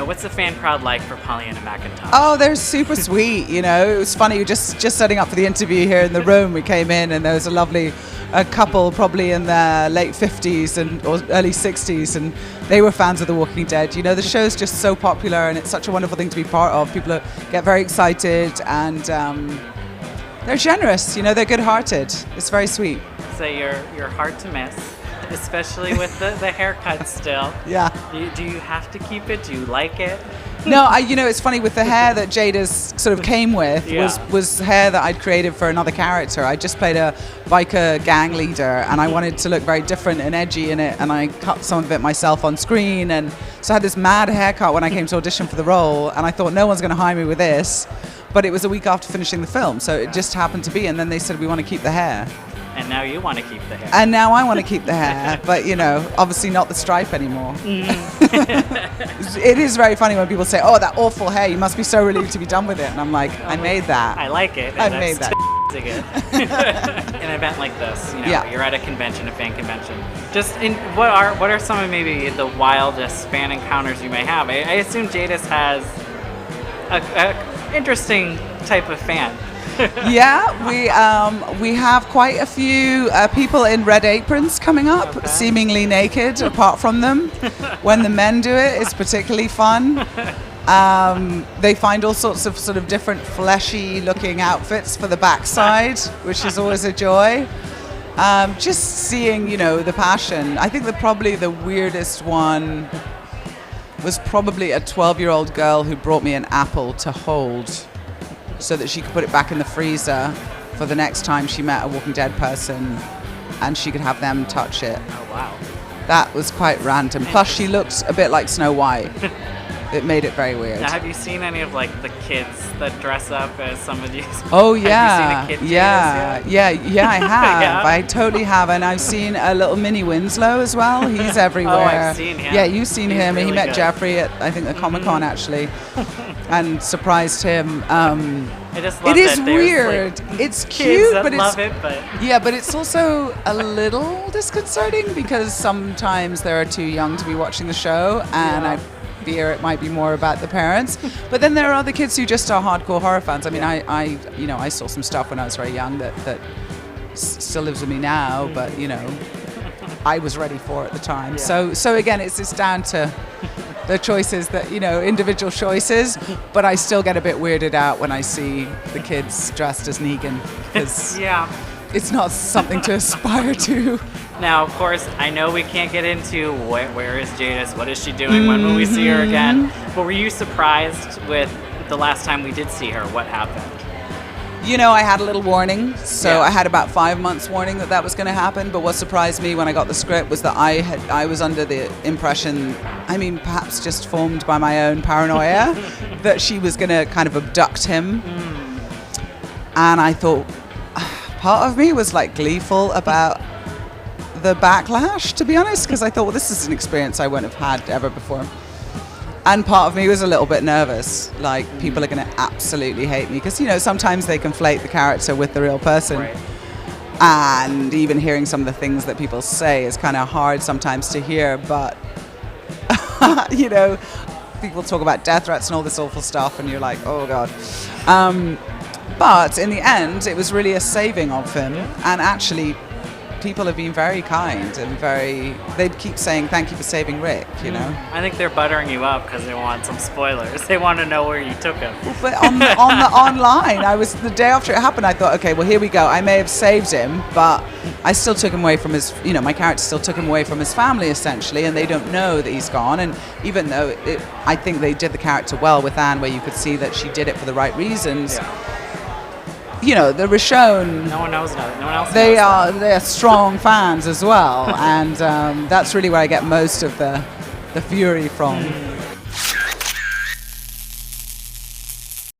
what's the fan crowd like for Pollyanna McIntosh? Oh, they're super sweet. It was funny. Just setting up for the interview here in the room, we came in and there was a lovely couple, probably in their late 50s or early 60s, and they were fans of The Walking Dead. The show's just so popular, and it's such a wonderful thing to be part of. People get very excited, and they're generous. They're good-hearted. It's very sweet. So you're hard to miss, especially with the haircut still. Yeah. Do you have to keep it? Do you like it? No, it's funny, with the hair that Jada's sort of came with was hair that I'd created for another character. I just played a biker gang leader, and I wanted to look very different and edgy in it, and I cut some of it myself on screen, and so I had this mad haircut when I came to audition for the role, and I thought no one's going to hire me with this, but it was a week after finishing the film, so it just happened to be, and then they said we want to keep the hair. And now you want to keep the hair. And now I want to keep the hair, but obviously not the stripe anymore. It is very funny when people say, "Oh, that awful hair! You must be so relieved to be done with it." And I'm like, I made that. I like it. I made that. An event like this, you're at a convention, a fan convention. What are some of maybe the wildest fan encounters you may have? I assume Jadis has a interesting type of fan. Yeah, we have quite a few people in red aprons coming up, seemingly naked, apart from them. When the men do it, it's particularly fun. They find all sorts of sort of different fleshy-looking outfits for the backside, which is always a joy. Just seeing, the passion. I think that probably the weirdest one was probably a 12-year-old girl who brought me an apple to hold, so that she could put it back in the freezer for the next time she met a Walking Dead person, and she could have them touch it. Oh, wow. That was quite random. Plus, she looked a bit like Snow White. It made it very weird. Now, have you seen any of the kids that dress up as some of these? Oh yeah, have you seen a kid yeah, I have. Yeah? I totally have, and I've seen a little mini Winslow as well. He's everywhere. Oh, I've seen him. Yeah, you've seen him. Really he met good. Jeffrey at, I think, the Comic-Con actually, and surprised him. I just love it is that there's, weird. It's kids cute, that but love it, but yeah, but it's also a little disconcerting because sometimes they're too young to be watching the show, and I fear it might be more about the parents. But then there are other kids who just are hardcore horror fans. I mean, I saw some stuff when I was very young that still lives with me now, but I was ready for it at the time. Yeah. So again, it's just down to the choices that, individual choices, but I still get a bit weirded out when I see the kids dressed as Negan, because it's not something to aspire to. Now, of course, I know we can't get into where is Jadis, what is she doing, when will we see her again, but were you surprised with the last time we did see her? What happened? I had a little warning, so I had about 5 months warning that was going to happen, but what surprised me when I got the script was that I was under the impression, perhaps just formed by my own paranoia, that she was going to kind of abduct him. And I thought, part of me was gleeful about the backlash, to be honest, because I thought, well, this is an experience I wouldn't have had ever before. And part of me was a little bit nervous, people are going to absolutely hate me, because sometimes they conflate the character with the real person. Right. And even hearing some of the things that people say is kind of hard sometimes to hear, but people talk about death threats and all this awful stuff, and you're like, oh god. But in the end, it was really a saving of him, and actually people have been very kind and they keep saying thank you for saving Rick, I think they're buttering you up because they want some spoilers. They want to know where you took him. But on the online, the day after it happened, I thought, okay, well, here we go. I may have saved him, but I still took him away from his, my character still took him away from his family, essentially, and they don't know that he's gone. And even though I think they did the character well with Anne, where you could see that she did it for the right reasons. Yeah. The Rishon, no one else knows they are strong fans as well, and that's really where I get most of the fury from.